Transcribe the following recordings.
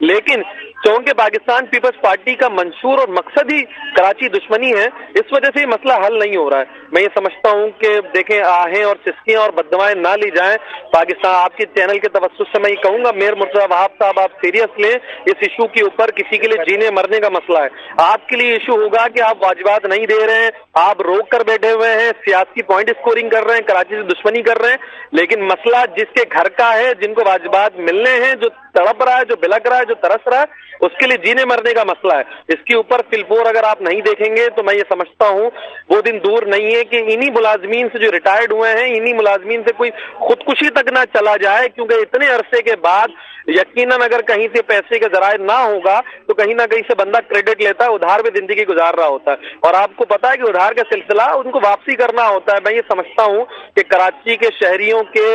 لیکن چونکہ Pakistan Peoples party کا منشور اور مقصد ہی کراچی دشمنی ہے، اس وجہ سے یہ مسئلہ حل نہیں ہو رہا ہے۔ میں یہ سمجھتا ہوں کہ دیکھیں، آہیں اور سسکیاں اور بددعائیں نہ لی جائیں۔ پاکستان آپ کے چینل کے توسط سے میں یہ کہوں گا، میر مرتضی وہاب صاحب آپ سیریس لیں اس ایشو کے اوپر۔ کسی کے لیے جینے مرنے کا مسئلہ ہے، آپ کے لیے ایشو ہوگا کہ آپ واجبات نہیں دے رہے ہیں، آپ روک کر بیٹھے ہوئے ہیں، سیاسی پوائنٹ اسکورنگ کر رہے ہیں، کراچی سے دشمنی کر رہے ہیں، لیکن مسئلہ جس کے گھر کا ہے، جن کو واجبات ملنے ہیں، جو تڑپ رہا ہے، جو بلک رہا ہے، جو ترس رہا ہے، اس کے لیے جینے مرنے کا مسئلہ ہے۔ اس کے اوپر فلپور اگر آپ نہیں دیکھیں گے تو میں یہ سمجھتا ہوں وہ دن دور نہیں ہے کہ انہی ملازمین سے جو ریٹائرڈ ہوئے ہیں، انہی ملازمین سے کوئی خودکشی تک نہ چلا جائے، کیونکہ اتنے عرصے کے بعد یقیناً اگر کہیں سے پیسے کے ذرائع نہ ہوگا تو کہیں نہ کہیں سے بندہ کریڈٹ لیتا ہے، ادھار میں زندگی گزار رہا ہوتا ہے، اور آپ کو پتا ہے کہ ادھار کا سلسلہ ان کو واپسی کرنا ہوتا ہے۔ میں یہ سمجھتا ہوں کہ کراچی کے شہریوں کے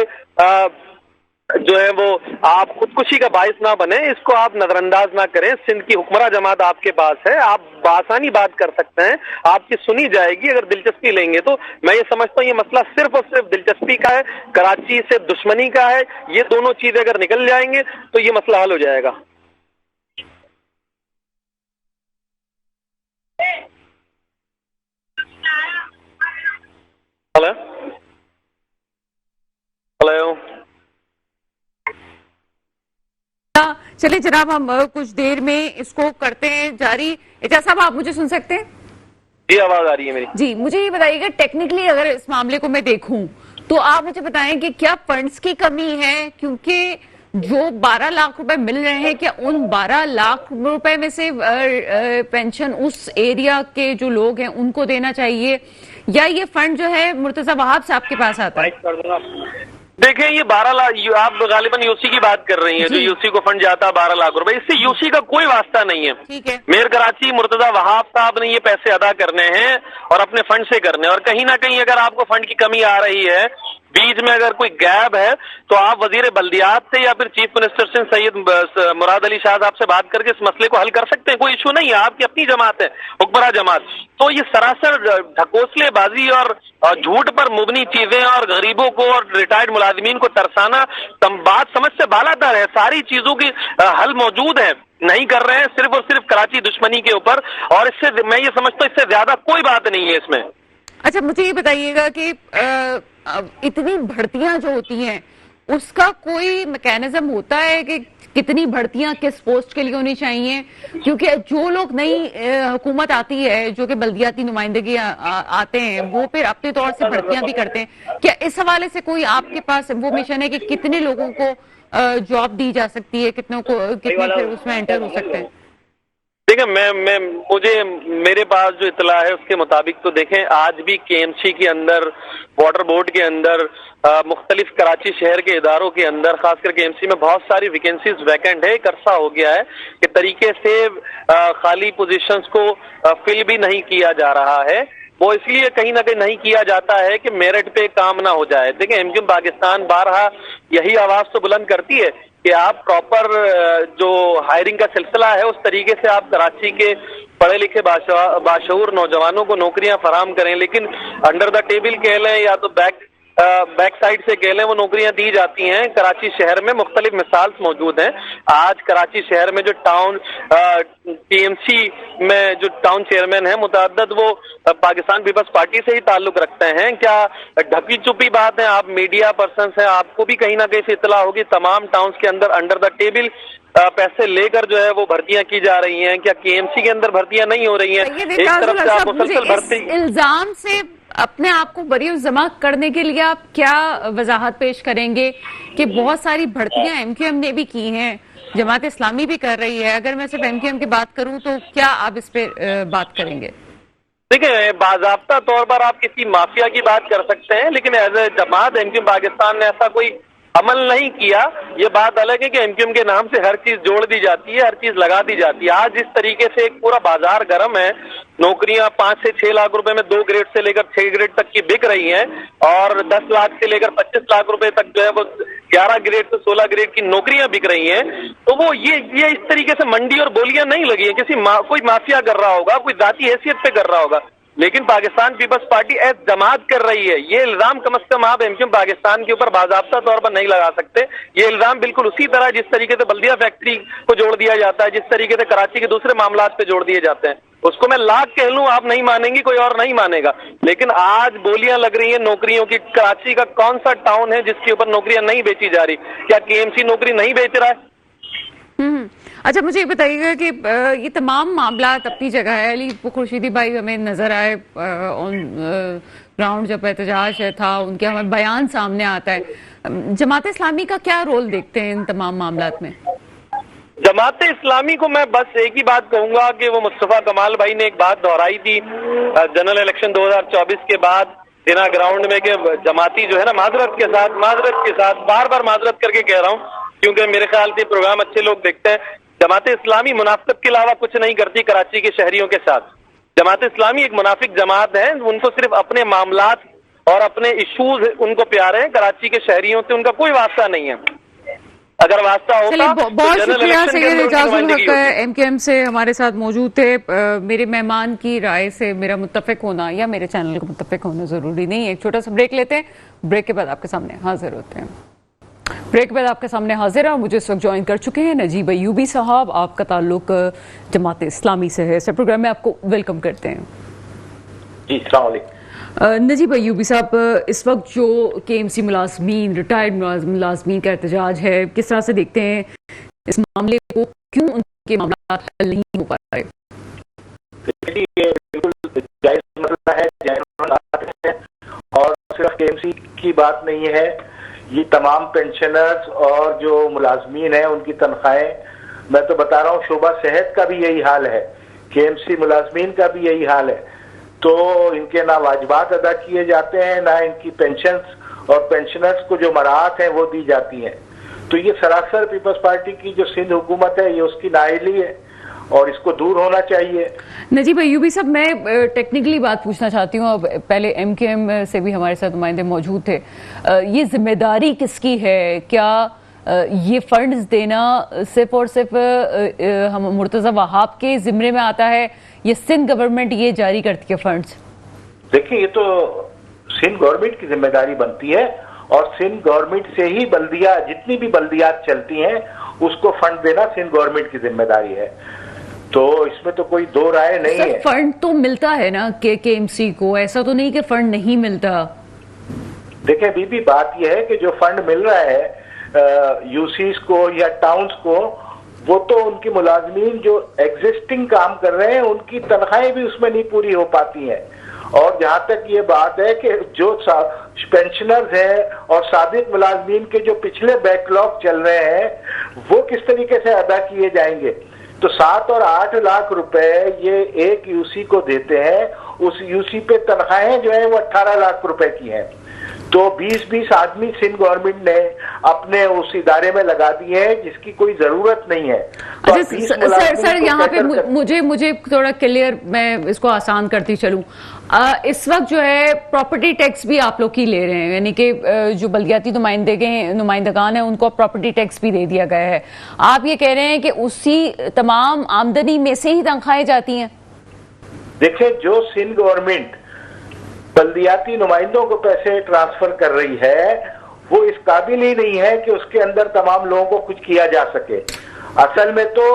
جو ہے وہ آپ خودکشی کا باعث نہ بنے، اس کو آپ نظر انداز نہ کریں۔ سندھ کی حکمراں جماعت آپ کے پاس ہے، آپ بآسانی بات کر سکتے ہیں، آپ کی سنی جائے گی اگر دلچسپی لیں گے تو۔ میں یہ سمجھتا ہوں یہ مسئلہ صرف اور صرف دلچسپی کا ہے، کراچی سے دشمنی کا ہے۔ یہ دونوں چیزیں اگر نکل جائیں گے تو یہ مسئلہ حل ہو جائے گا۔ ہلو ہلو چلیے جناب، ہم کچھ دیر میں اس کو کرتے ہیں جاری۔ اعجاز صاحب، آپ مجھے سن سکتے ہیں؟ جی، آواز آ رہی ہے میری۔ جی، مجھے یہ بتائیے گا ٹیکنیکلی اگر اس معاملے کو میں دیکھوں تو آپ مجھے بتائیں کہ کیا فنڈز کی کمی ہے؟ کیونکہ جو 12 لاکھ روپے مل رہے ہیں، کیا ان 12 لاکھ روپے میں سے پینشن اس ایریا کے جو لوگ ہیں ان کو دینا چاہیے، یا یہ فنڈ جو ہے مرتضی وہاب صاحب کے پاس آتا ہے؟ دیکھیں، یہ 12 لاکھ آپ غالباً یو سی کی بات کر رہی ہیں، جو یو سی کو فنڈ جاتا ہے 12 لاکھ روپے، اس سے یو سی کا کوئی واسطہ نہیں ہے۔ ٹھیک ہے، میئر کراچی مرتضی وہاب صاحب نے یہ پیسے ادا کرنے ہیں اور اپنے فنڈ سے کرنے ہیں، اور کہیں نہ کہیں اگر آپ کو فنڈ کی کمی آ رہی ہے، بیچ میں اگر کوئی گیپ ہے، تو آپ وزیر بلدیات سے یا پھر چیف منسٹر سے سید مراد علی شاہ صاحب سے بات کر کے اس مسئلے کو حل کر سکتے ہیں، کوئی ایشو نہیں ہے، آپ کی اپنی جماعت ہے، حکمراں جماعت۔ تو یہ سراسر ڈھکوسلے بازی اور جھوٹ پر مبنی چیزیں اور غریبوں کو اور ریٹائرڈ ملازمین کو ترسانا بات سمجھ سے بالاتر ہے۔ ساری چیزوں کی حل موجود ہے، نہیں کر رہے ہیں، صرف اور صرف کراچی دشمنی کے اوپر، اور اس سے میں یہ سمجھتا ہوں اس سے زیادہ کوئی بات نہیں ہے اس میں۔ اچھا، مجھے یہ بتائیے گا کہ اتنی بھرتیاں جو ہوتی ہیں اس کا کوئی میکینزم ہوتا ہے کہ کتنی بھرتیاں کس پوسٹ کے لیے ہونی چاہیے؟ کیونکہ جو لوگ نئی حکومت آتی ہے، جو کہ بلدیاتی نمائندگی آتے ہیں، وہ پھر اپنے طور سے بھرتیاں بھی کرتے ہیں۔ کیا اس حوالے سے کوئی آپ کے پاس انفارمیشن ہے کہ کتنے لوگوں کو جاب دی جا سکتی ہے، کتنے پھر اس میں انٹر ہو سکتے ہیں؟ دیکھیں، میرے پاس جو اطلاع ہے اس کے مطابق تو دیکھیں، آج بھی کے ایم سی کے اندر، واٹر بورڈ کے اندر، مختلف کراچی شہر کے اداروں کے اندر، خاص کر کے ایم سی میں بہت ساری ویکینسیز ویکنٹ ہے۔ ایک عرصہ ہو گیا ہے کہ طریقے سے خالی پوزیشنز کو فل بھی نہیں کیا جا رہا ہے۔ وہ اس لیے کہیں نہ کہیں نہیں کیا جاتا ہے کہ میرٹ پہ کام نہ ہو جائے۔ دیکھیں، ایم کیو پاکستان بارہا یہی آواز تو بلند کرتی ہے کہ آپ پراپر جو ہائرنگ کا سلسلہ ہے اس طریقے سے آپ کراچی کے پڑھے لکھے باشعور نوجوانوں کو نوکریاں فراہم کریں، لیکن انڈر دا ٹیبل کہہ لیں یا تو بیک سائڈ سے کہہ لیں، وہ نوکریاں دی جاتی ہیں۔ کراچی شہر میں مختلف مثال موجود ہیں۔ آج کراچی شہر میں جو ٹاؤن ٹی ایم سی میں جو ٹاؤن چیئرمین ہیں متعدد، وہ پاکستان پیپلز پارٹی سے ہی تعلق رکھتے ہیں۔ کیا ڈھکی چپی بات ہے؟ آپ میڈیا پرسنس ہیں، آپ کو بھی کہیں نہ کہیں سے اطلاع ہوگی، تمام ٹاؤنز کے اندر انڈر دا ٹیبل پیسے لے کر جو ہے وہ بھرتیاں کی جا رہی ہیں۔ کیا کے ایم سی کے اندر بھرتیاں نہیں ہو رہی ہیں؟ ایک طرف سے آپ مسلسل بھرتی، الزام سے اپنے آپ کو بری الزام کرنے کے لیے آپ کیا وضاحت پیش کریں گے کہ بہت ساری بھرتیاں ایم کیو ایم نے بھی کی ہیں، جماعت اسلامی بھی کر رہی ہے؟ اگر میں صرف ایم کیو ایم کی بات کروں تو کیا آپ اس پہ بات کریں گے؟ دیکھیں، باضابطہ طور پر آپ کسی مافیا کی بات کر سکتے ہیں، لیکن ایز اے جماعت ایم کیو ایم پاکستان نے ایسا کوئی عمل نہیں کیا۔ یہ بات الگ ہے کہ ایم کیو ایم کے نام سے ہر چیز جوڑ دی جاتی ہے، ہر چیز لگا دی جاتی ہے۔ آج جس طریقے سے ایک پورا بازار گرم ہے، نوکریاں 5 سے 6 لاکھ روپے میں 2 گریڈ سے لے کر 6 گریڈ تک کی بک رہی ہیں، اور 10 لاکھ سے لے کر 25 لاکھ روپے تک جو ہے وہ 11 گریڈ سے 16 گریڈ کی نوکریاں بک رہی ہیں، تو وہ یہ اس طریقے سے منڈی اور بولیاں نہیں لگی ہیں، کوئی مافیا کر رہا ہوگا، کوئی ذاتی حیثیت پہ کر رہا ہوگا۔ لیکن پاکستان پیپلز پارٹی ایز جماعت کر رہی ہے. یہ الزام کم از کم آپ MQM پاکستان کے اوپر باضابطہ طور پر نہیں لگا سکتے. یہ الزام بالکل اسی طرح جس طریقے سے بلدیہ فیکٹری کو جوڑ دیا جاتا ہے, جس طریقے سے کراچی کے دوسرے معاملات پہ جوڑ دیے جاتے ہیں, اس کو میں لاکھ کہہ لوں آپ نہیں مانیں گی, کوئی اور نہیں مانے گا. لیکن آج بولیاں لگ رہی ہیں نوکریوں کی. کراچی کا کون سا ٹاؤن ہے جس کے اوپر نوکریاں نہیں بیچی جا رہی؟ کیا KMC نوکری نہیں بیچ رہا ہے؟ اچھا مجھے یہ بتائیے گا کہ یہ تمام معاملات اپنی جگہ ہے. علی خورشیدی بھائی ہمیں نظر آئے گراؤنڈ جب احتجاج تھا, ان کے ہمیں بیان سامنے آتا ہے. جماعت اسلامی کا کیا رول دیکھتے ہیں ان تمام معاملات میں؟ جماعت اسلامی کو میں بس ایک ہی بات کہوں گا کہ وہ مصطفیٰ کمال بھائی نے ایک بات دہرائی تھی جنرل الیکشن 2024 کے بعد دینا گراؤنڈ میں, کہ جماعتی جو ہے نا معذرت کے ساتھ بار بار معذرت کر کے کہہ رہا ہوں کیونکہ میرے خیال سے پروگرام اچھے لوگ دیکھتے ہیں, جماعت اسلامی منافقت کے علاوہ کچھ نہیں کرتی کراچی کے شہریوں کے ساتھ. جماعت اسلامی ایک منافق جماعت ہے, ان کو صرف اپنے معاملات اور اپنے ایشوز ان کو پیارے ہیں, کراچی کے شہریوں سے ان کا کوئی واسطہ نہیں ہے. اگر واسطہ ہوتا بہت شکریہ سید اعجاز الحق MQM سے ہمارے ساتھ موجود تھے. میرے مہمان کی رائے سے میرا متفق ہونا یا میرے چینل کو متفق ہونا ضروری نہیں ہے. ایک چھوٹا سا بریک لیتے ہیں, بریک کے بعد آپ کے سامنے حاضر ہوتے ہیں. بریک کے بعد آپ کے سامنے حاضر ہیں اور مجھے اس وقت جوائن کر چکے ہیں نجیب ایوبی صاحب. آپ کا تعلق جماعت اسلامی سے ہے. اس پروگرام میں آپ کو ویلکم کرتے ہیں. جی السلام علیکم. نجیب ایوبی صاحب, اس وقت جو KMC ملازمین, ریٹائرڈ ملازمین کا احتجاج ہے, کس طرح سے دیکھتے ہیں اس معاملے کو؟ کیوں ان کے معاملات حل نہیں ہو پا رہے؟ یہ بالکل جائز مسئلہ ہے اور صرف KMC کی بات نہیں ہے, یہ تمام پینشنرز اور جو ملازمین ہیں ان کی تنخواہیں, میں تو بتا رہا ہوں شعبہ صحت کا بھی یہی حال ہے, KMC ملازمین کا بھی یہی حال ہے. تو ان کے نہ واجبات ادا کیے جاتے ہیں, نہ ان کی پینشنز اور پینشنرز کو جو مراعات ہیں وہ دی جاتی ہیں. تو یہ سراسر پیپلز پارٹی کی جو سندھ حکومت ہے یہ اس کی نااہلی ہے اور اس کو دور ہونا چاہیے. نجیب ایوبی صاحب, میں ٹیکنیکلی بات پوچھنا چاہتی ہوں. اب پہلے MQM سے بھی ہمارے ساتھ نمائندے موجود تھے. یہ ذمہ داری کس کی ہے؟ کیا یہ فنڈز دینا صرف اور صرف مرتضی وہاب کے ذمے میں آتا ہے یا سندھ گورنمنٹ یہ جاری کرتی ہے فنڈز؟ دیکھیں, یہ تو سندھ گورنمنٹ کی ذمہ داری بنتی ہے اور سندھ گورنمنٹ سے ہی جتنی بھی بلدیات چلتی ہیں اس کو فنڈ دینا سندھ گورنمنٹ کی ذمہ داری ہے. تو اس میں تو کوئی دو رائے نہیں ہے. فنڈ تو ملتا ہے نا KMC کو, ایسا تو نہیں کہ فنڈ نہیں ملتا. دیکھیں بی بات یہ ہے کہ جو فنڈ مل رہا ہے UCs کو یا ٹاؤنز کو, وہ تو ان کی ملازمین جو ایگزسٹنگ کام کر رہے ہیں ان کی تنخواہیں بھی اس میں نہیں پوری ہو پاتی ہیں. اور جہاں تک یہ بات ہے کہ جو پینشنرز ہیں اور سابق ملازمین کے جو پچھلے بیک لاگ چل رہے ہیں وہ کس طریقے سے ادا کیے جائیں گے؟ تو 7 اور 8 لاکھ روپے یہ ایک UC کو دیتے ہیں, اس UC پہ تنخواہیں جو ہیں وہ 18 لاکھ روپے کی ہیں. تو 20 آدمی سندھ گورنمنٹ نے اپنے اس ادارے میں لگا دیے ہیں جس کی کوئی ضرورت نہیں ہے. سر یہاں پہ مجھے تھوڑا کلیئر, میں اس کو آسان کرتی چلوں. اس وقت جو ہے پراپرٹی ٹیکس بھی آپ لوگ ہی لے رہے ہیں, یعنی کہ جو بلدیاتی نمائندگان ہیں ان کو پراپرٹی ٹیکس بھی دے دیا گیا ہے. آپ یہ کہہ رہے ہیں کہ اسی تمام آمدنی میں سے ہی تنخواہیں جاتی ہیں؟ دیکھیں, جو سندھ گورنمنٹ بلدیاتی نمائندوں کو پیسے ٹرانسفر کر رہی ہے وہ اس قابل ہی نہیں ہے کہ اس کے اندر تمام لوگوں کو کچھ کیا جا سکے. اصل میں تو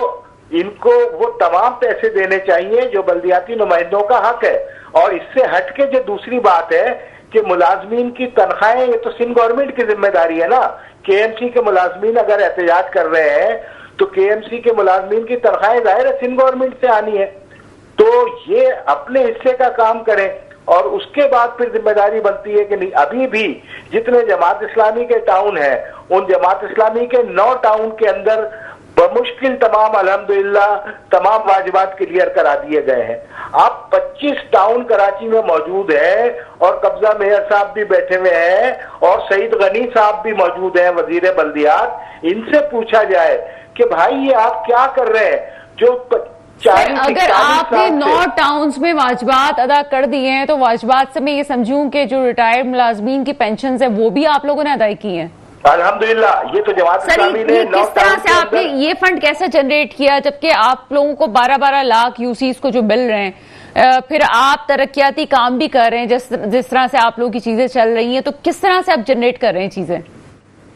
ان کو وہ تمام پیسے دینے چاہیے جو بلدیاتی نمائندوں کا حق ہے. اور اس سے ہٹ کے جو دوسری بات ہے کہ ملازمین کی تنخواہیں, یہ تو سندھ گورنمنٹ کی ذمہ داری ہے نا. KMC کے ملازمین اگر احتجاج کر رہے ہیں تو KMC کے ملازمین کی تنخواہیں ظاہر ہے سندھ گورنمنٹ سے آنی ہے. تو یہ اپنے حصے کا کام کریں اور اس کے بعد پھر ذمہ داری بنتی ہے کہ نہیں. ابھی بھی جتنے جماعت اسلامی کے ٹاؤن ہیں ان جماعت اسلامی کے 9 ٹاؤن کے اندر بمشکل تمام الحمدللہ تمام واجبات کلیئر کرا دیے گئے ہیں. اب 25 ٹاؤن کراچی میں موجود ہیں اور قبضہ میئر صاحب بھی بیٹھے ہوئے ہیں اور سعید غنی صاحب بھی موجود ہیں وزیر بلدیات. ان سے پوچھا جائے کہ بھائی یہ آپ کیا کر رہے ہیں جو اگر آپ نے 9 ٹاؤنز میں واجبات ادا کر دیے ہیں تو واجبات سے میں یہ سمجھوں کہ جو ریٹائرڈ ملازمین کی پینشنز ہیں وہ بھی آپ لوگوں نے ادائی کی ہیں؟ الحمدللہ. یہ تو جماعت اسلامی نے کس طرح سے آپ نے یہ فنڈ کیسے جنریٹ کیا جبکہ آپ لوگوں کو 12 لاکھ UCs کو جو مل رہے ہیں پھر آپ ترقیاتی کام بھی کر رہے ہیں، جس طرح سے آپ لوگوں کی چیزیں چل رہی ہیں، تو کس طرح سے آپ جنریٹ کر رہے ہیں چیزیں؟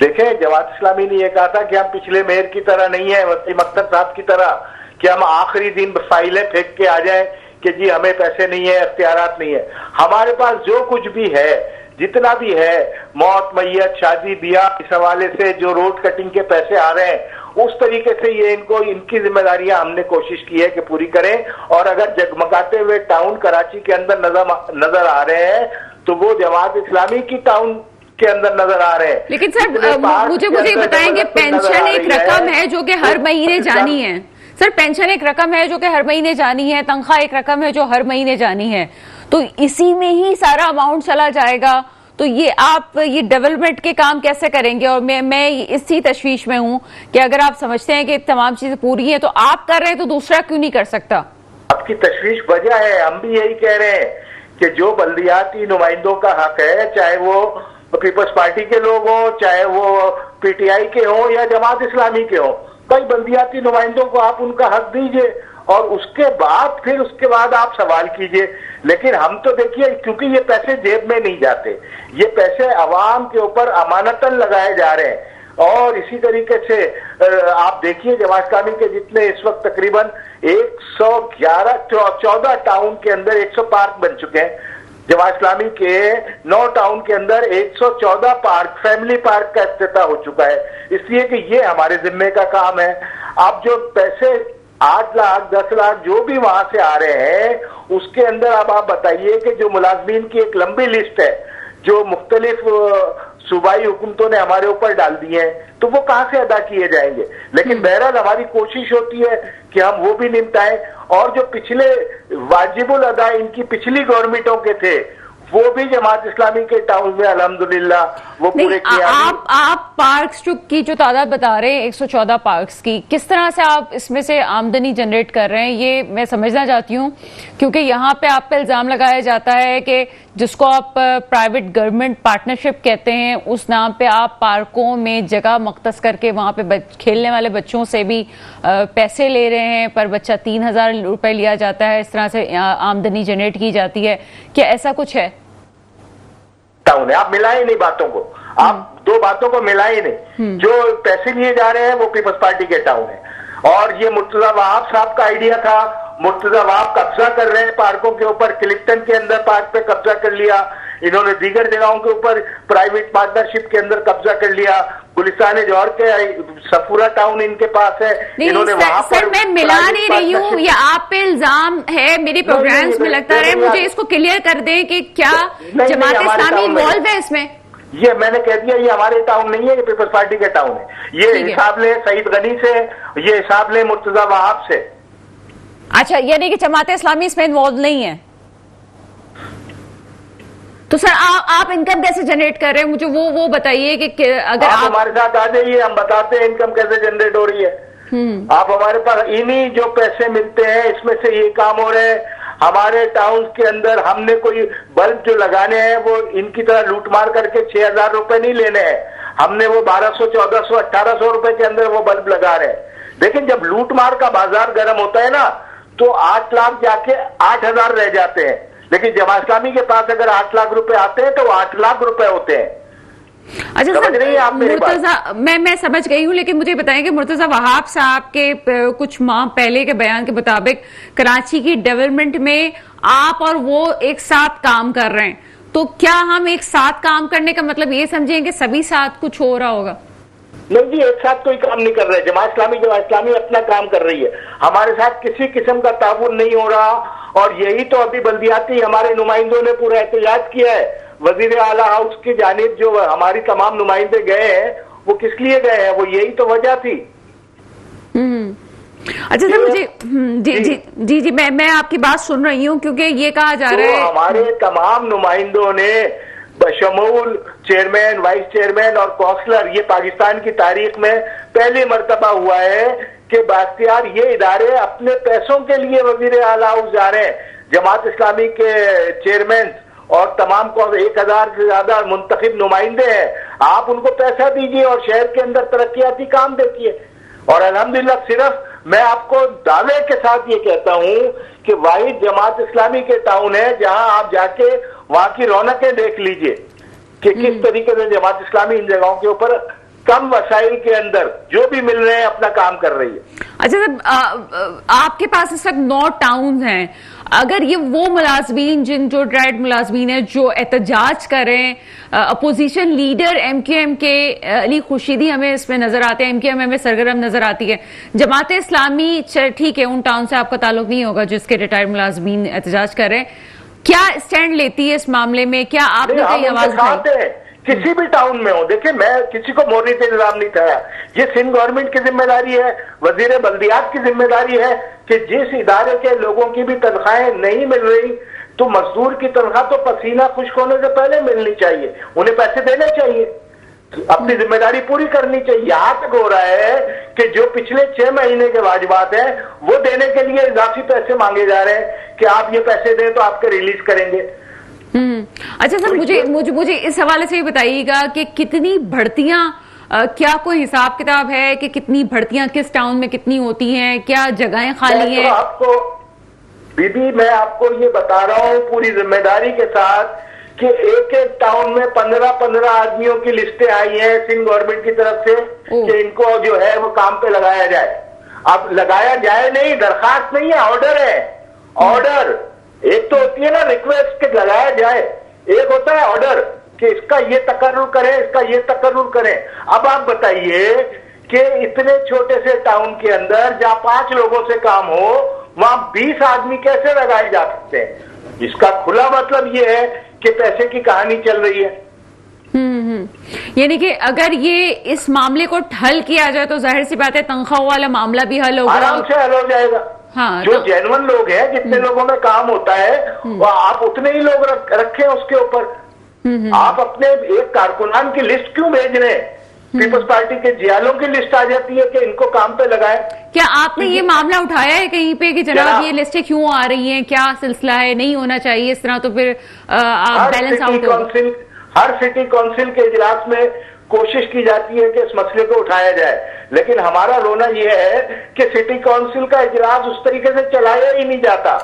دیکھیں، جماعت اسلامی نے یہ کہا تھا کہ ہم پچھلے میئر کی طرح نہیں ہیں، وسیم اختر صاحب کی طرح، کہ ہم آخری دن فائلیں پھینک کے آ جائیں کہ جی ہمیں پیسے نہیں ہیں، اختیارات نہیں ہیں. ہمارے پاس جو کچھ بھی ہے، جتنا بھی ہے، موت، میت، شادی، بیاہ، اس حوالے سے جو روڈ کٹنگ کے پیسے آ رہے ہیں، اس طریقے سے یہ ان کی ذمہ داریاں ہم نے کوشش کی ہے کہ پوری کریں. اور اگر جگمگاتے ہوئے ٹاؤن کراچی کے اندر نظر آ رہے ہیں تو وہ جماعت اسلامی کی ٹاؤن کے اندر نظر آ رہے ہیں. لیکن سر مجھے بتائیں کہ پینشن ایک رقم ہے جو کہ ہر مہینے جانی ہے. سر پینشن ایک رقم ہے جو کہ ہر مہینے جانی ہے، تنخواہ ایک رقم ہے جو ہر مہینے جانی ہے، تو اسی میں ہی سارا اماؤنٹ چلا جائے گا. تو یہ آپ یہ ڈیولپمنٹ کے کام کیسے کریں گے؟ اور میں اسی تشویش میں ہوں کہ اگر آپ سمجھتے ہیں کہ تمام چیزیں پوری ہیں تو آپ کر رہے ہیں تو دوسرا کیوں نہیں کر سکتا؟ آپ کی تشویش وجہ ہے، ہم بھی یہی کہہ رہے ہیں کہ جو بلدیاتی نمائندوں کا حق ہے، چاہے وہ پیپلز پارٹی کے لوگ ہوں، چاہے وہ پی ٹی آئی کے ہوں یا جماعت اسلامی کے ہوں، کئی بلدیاتی نمائندوں کو آپ ان کا حق دیجئے اور اس کے بعد آپ سوال کیجئے. لیکن ہم تو دیکھیے، کیونکہ یہ پیسے جیب میں نہیں جاتے، یہ پیسے عوام کے اوپر امانتاً لگائے جا رہے ہیں. اور اسی طریقے سے آپ دیکھیے جماعت اسلامی کے جتنے اس وقت تقریباً 114 ٹاؤن کے اندر 100 پارک بن چکے ہیں. جماعت اسلامی کے 9 ٹاؤن کے اندر 114 پارک، فیملی پارک کا افتتاح ہو چکا ہے. اس لیے کہ یہ ہمارے ذمے کا کام ہے. اب جو پیسے 8 لاکھ 10 لاکھ جو بھی وہاں سے آ رہے ہیں، اس کے اندر اب آپ بتائیے کہ جو ملازمین کی ایک لمبی لسٹ ہے جو مختلف صوبائی حکومتوں نے ہمارے اوپر ڈال دی ہیں، تو وہ کہاں سے ادا کیے جائیں گے؟ لیکن بہرحال ہماری کوشش ہوتی ہے کہ ہم وہ بھی نمٹائیں. اور جو پچھلے واجب الادا ان کی پچھلی گورنمنٹوں کے تھے، وہ بھی جماعت اسلامی کے ٹاؤن میں الحمدللہ وہ پورے کیا. آپ پارکس کی جو تعداد بتا رہے ہیں 114 پارکس کی، کس طرح سے آپ اس میں سے آمدنی جنریٹ کر رہے ہیں؟ یہ میں سمجھنا چاہتی ہوں کیونکہ یہاں پہ آپ پہ الزام لگایا جاتا ہے کہ جس کو آپ پرائیویٹ گورنمنٹ پارٹنرشپ کہتے ہیں، اس نام پہ آپ پارکوں میں جگہ مختص کر کے وہاں پہ کھیلنے والے بچوں سے بھی پیسے لے رہے ہیں، پر بچہ 3000 روپے لیا جاتا ہے. اس طرح سے آمدنی جنریٹ کی جاتی ہے. کیا ایسا کچھ ہے؟ آپ ملائیں نہیں باتوں کو، آپ دو باتوں کو ملائیں نہیں. جو پیسے لیے جا رہے ہیں وہ پیپلز پارٹی کے ٹاؤن ہے، اور یہ مرتضی وہاب صاحب کا آئیڈیا تھا. مرتضی وہاب قبضہ کر رہے ہیں پارکوں کے اوپر. کلکٹن کے اندر پارک پہ قبضہ کر لیا، انہوں نے دیگر جگہوں کے اوپر پرائیویٹ پارٹنرشپ کے اندر قبضہ کر لیا. گلستان جوہر کے سفورہ ٹاؤن ان کے پاس ہے، انہوں نے وہاں پر. سر میں ملا نہیں رہی ہوں، یہ آپ پہ الزام ہے، میری پروگرامز میں لگتا رہے. مجھے اس کو کلیئر کر دیں کہ کیا جماعت اسلامی انوالو ہے اس میں؟ یہ میں نے کہہ دیا، یہ ہمارے ٹاؤن نہیں ہے، یہ پیپلز پارٹی کے ٹاؤن ہے. یہ حساب لیں سعید غنی سے، یہ حساب لیں مرتضی وہاب سے. اچھا، یعنی کہ جماعت اسلامی اس میں انوالو نہیں ہے. تو سر آپ انکم کیسے جنریٹ کر رہے ہیں؟ مجھے وہ بتائیے کہ اگر آپ ہمارے ساتھ آ جائیے، ہم بتاتے ہیں انکم کیسے جنریٹ ہو رہی ہے. آپ ہمارے پاس انہی جو پیسے ملتے ہیں اس میں سے یہ کام ہو رہے ہیں. ہمارے ٹاؤن کے اندر ہم نے کوئی بلب جو لگانے ہیں وہ ان کی طرح لوٹ مار کر کے 6000 روپے نہیں لینے ہیں. ہم نے وہ 1200 1400 1800 روپے کے اندر وہ بلب لگا رہے ہیں. لیکن جب لوٹ مار کا بازار گرم ہوتا ہے نا تو 8 لاکھ جا کے 8000 رہ جاتے ہیں. لیکن جماعت اسلامی کے پاس اگر 8 لاکھ روپے آتے ہیں تو وہ 8 لاکھ روپے ہوتے ہیں. اچھا سر، میں سمجھ گئی ہوں، لیکن مجھے بتائیں کہ مرتضی وہاب صاحب کے کچھ ماہ پہلے کے بیان کے مطابق کراچی کی ڈیولپمنٹ میں آپ اور وہ ایک ساتھ کام کر رہے ہیں. تو کیا ہم ایک ساتھ کام کرنے کا مطلب یہ سمجھیں کہ سبھی ساتھ کچھ ہو رہا ہوگا؟ نہیں جی، ایک ساتھ کوئی کام نہیں کر رہے. جماعت اسلامی اپنا کام کر رہی ہے، ہمارے ساتھ کسی قسم کا تعاون نہیں ہو رہا. اور یہی تو ابھی بلدیاتی ہمارے نمائندوں نے پورا احتجاج کیا ہے. وزیر اعلیٰ ہاؤس کی جانب جو ہماری تمام نمائندے گئے ہیں وہ کس لیے گئے ہیں؟ وہ یہی تو وجہ تھی. اچھا سر، مجھے جی میں آپ کی بات سن رہی ہوں، کیونکہ یہ کہا جا رہا ہے ہمارے تمام نمائندوں نے بشمول چیئرمین، وائس چیئرمین اور کونسلر، یہ پاکستان کی تاریخ میں پہلی مرتبہ ہوا ہے کہ بااختیار یہ ادارے اپنے پیسوں کے لیے وزیر اعلیٰ ہاؤس جا رہے ہیں. جماعت اسلامی کے چیئرمین اور تمام 1000 سے زیادہ منتخب نمائندے ہیں. آپ ان کو پیسہ دیجئے اور شہر کے اندر ترقیاتی کام دیکھیے. اور الحمدللہ صرف میں آپ کو دعوے کے ساتھ یہ کہتا ہوں کہ واحد جماعت اسلامی کے ٹاؤن ہے جہاں آپ جا کے وہاں کی رونقیں دیکھ لیجئے کہ کس طریقے سے جماعت اسلامی ان جگہوں کے اوپر کم وسائل کے اندر جو بھی مل رہے ہیں اپنا کام کر رہی ہے. اچھا سر، آپ کے پاس اس وقت 9 ٹاؤنز ہیں. اگر یہ وہ ملازمین جو ٹریڈ ملازمین ہیں جو احتجاج کریں، opposition leader M Q M کے علی خورشیدی ہمیں اس میں نظر آتے ہیں، ایم کیو ایم ہمیں سرگرم نظر آتی ہے، جماعت اسلامی ٹھیک ہے ان ٹاؤن سے آپ کا تعلق نہیں ہوگا جس کے ریٹائرڈ ملازمین احتجاج کر رہے ہیں، کیا اسٹینڈ لیتی ہے اس معاملے میں؟ کیا آپ نے کہیں آواز اٹھائی؟ کسی بھی ٹاؤن میں ہو، دیکھیں میں کسی کو مورنی پہ الزام نہیں تھا، یہ سندھ گورنمنٹ کی ذمہ داری ہے، وزیر بلدیات کی ذمہ داری ہے کہ جس ادارے کے لوگوں کی بھی تنخواہیں نہیں مل رہی تو مزدور کی تنخواہ تو پسینہ خشک ہونے سے پہلے ملنی چاہیے، انہیں پیسے دینے چاہیے، اپنی ذمہ داری پوری کرنی چاہیے. یہاں تک ہو رہا ہے کہ جو پچھلے 6 مہینے کے واجبات ہیں وہ دینے کے لیے اضافی پیسے مانگے جا رہے ہیں کہ آپ یہ پیسے دیں تو آپ کے ریلیز کریں گے. اچھا سر، مجھے اس حوالے سے یہ بتائیے گا کہ کتنی بھرتیاں، کیا کوئی حساب کتاب ہے کہ کتنی بھرتیاں کس ٹاؤن میں کتنی ہوتی ہیں؟ کیا جگہیں خالی ہیں؟ آپ کو میں آپ کو یہ بتا رہا ہوں پوری ذمہ داری کے ساتھ کہ ایک ٹاؤن میں 15 آدمیوں کی لسٹیں آئی ہیں سندھ گورنمنٹ کی طرف سے کہ ان کو جو ہے وہ کام پہ لگایا جائے. اب لگایا جائے نہیں، درخواست نہیں ہے، آرڈر ہے. آرڈر ایک تو ہوتی ہے نا ریکویسٹ کہ لگایا جائے، ایک ہوتا ہے آرڈر کہ اس کا یہ تقرر کریں، اس کا یہ تقرر کریں. اب آپ بتائیے کہ اتنے چھوٹے سے ٹاؤن کے اندر جہاں 5 لوگوں سے کام ہو وہاں 20 آدمی کیسے لگائے جا سکتے ہیں؟ اس کا کھلا مطلب یہ ہے کہ پیسے کی کہانی چل رہی ہے. یعنی کہ اگر یہ اس معاملے کو حل کیا جائے تو ظاہر سی بات ہے تنخواہ والا معاملہ بھی حل ہوگا، آرام سے حل ہو جائے گا. جو جینون لوگ ہیں، جتنے لوگوں میں کام ہوتا ہے وہ آپ اتنے ہی لوگ رکھیں اس کے اوپر. آپ اپنے ایک کارکنان کی لسٹ کیوں بھیج رہے ہیں؟ پیپلز پارٹی کے جیالوں کی لسٹ آ جاتی ہے کہ ان کو کام پہ لگائیں. کیا آپ نے یہ معاملہ اٹھایا ہے کہیں پہ کہ جناب یہ لسٹیں کیوں آ رہی ہیں، کیا سلسلہ ہے؟ نہیں ہونا چاہیے اس طرح، تو پھر آپ بیلنس آؤٹ ہوگا. ہر سٹی کونسل کے اجلاس میں کوشش کی جاتی ہے کہ اس مسئلے کو اٹھایا جائے، لیکن ہمارا رونا یہ ہے کہ سٹی کونسل کا اجلاس اس طریقے سے چلایا ہی نہیں جاتا.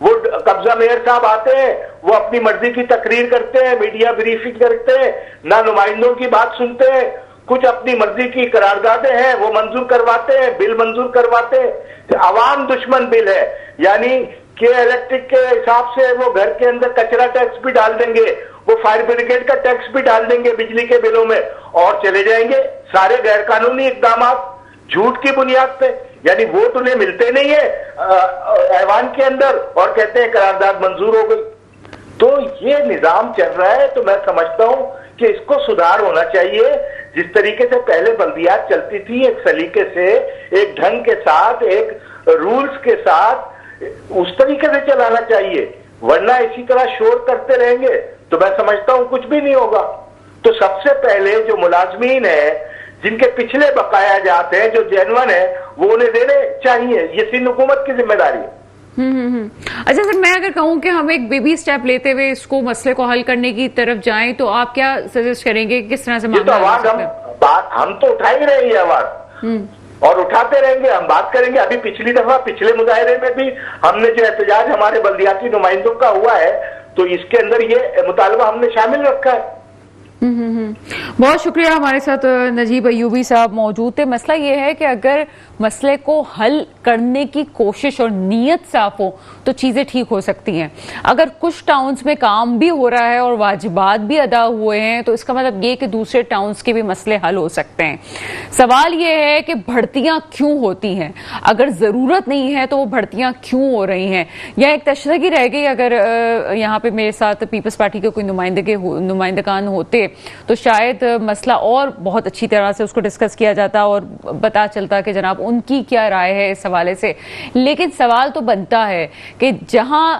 وہ قبضہ میئر صاحب آتے ہیں، وہ اپنی مرضی کی تقریر کرتے ہیں، میڈیا بریفنگ کرتے ہیں، نہ نمائندوں کی بات سنتے ہیں، کچھ اپنی مرضی کی قراردادیں ہیں وہ منظور کرواتے ہیں، بل منظور کرواتے ہیں. عوام دشمن بل ہے، یعنی کہ الیکٹرک کے حساب سے وہ گھر کے اندر کچرا ٹیکس بھی ڈال دیں گے، وہ فائر بریگیڈ کا ٹیکس بھی ڈال دیں گے بجلی کے بلوں میں، اور چلے جائیں گے سارے غیر قانونی اقدامات جھوٹ کی بنیاد پہ. یعنی ووٹ انہیں ملتے نہیں ہے ایوان کے اندر اور کہتے ہیں قرارداد منظور ہو گئی. تو یہ نظام چل رہا ہے. تو میں سمجھتا ہوں کہ اس کو سدھار ہونا چاہیے. جس طریقے سے پہلے بلدیات چلتی تھی ایک سلیقے سے، ایک ڈھنگ کے ساتھ، ایک رولز کے ساتھ، اس طریقے سے چلانا چاہیے. ورنہ اسی طرح شور کرتے رہیں گے تو میں سمجھتا ہوں کچھ بھی نہیں ہوگا. تو سب سے پہلے جو ملازمین ہیں جن کے پچھلے بقایا جات ہیں جو جینون ہیں وہ انہیں دینے چاہیے. یہ سندھ حکومت کی ذمہ داری ہے. اچھا سر، میں اگر کہوں کہ ہم ایک بیبی سٹیپ لیتے ہوئے اس کو مسئلے کو حل کرنے کی طرف جائیں تو آپ کیا سجیسٹ کریں گے کس طرح سے ہم تو اٹھا ہی رہے ہیں آواز اور اٹھاتے رہیں گے. ہم بات کریں گے. ابھی پچھلی دفعہ پچھلے مظاہرے میں بھی ہم نے جو احتجاج ہمارے بلدیاتی نمائندوں کا ہوا ہے تو اس کے اندر یہ مطالبہ ہم نے شامل رکھا ہے. بہت شکریہ. ہمارے ساتھ نجیب ایوبی صاحب موجود تھے. مسئلہ یہ ہے کہ اگر مسئلے کو حل کرنے کی کوشش اور نیت صاف ہو تو چیزیں ٹھیک ہو سکتی ہیں. اگر کچھ ٹاؤنز میں کام بھی ہو رہا ہے اور واجبات بھی ادا ہوئے ہیں تو اس کا مطلب یہ کہ دوسرے ٹاؤنز کے بھی مسئلے حل ہو سکتے ہیں. سوال یہ ہے کہ بھرتیاں کیوں ہوتی ہیں؟ اگر ضرورت نہیں ہے تو وہ بھرتیاں کیوں ہو رہی ہیں؟ یا ایک تشریح رہ گئی. اگر یہاں پہ میرے ساتھ پیپلز پارٹی کے کوئی نمائندگان ہوتے تو شاید مسئلہ اور بہت اچھی طرح سے اس کو ڈسکس کیا جاتا اور پتا چلتا کہ جناب ان کی کیا رائے ہے اس حوالے سے. لیکن سوال تو بنتا ہے کہ جہاں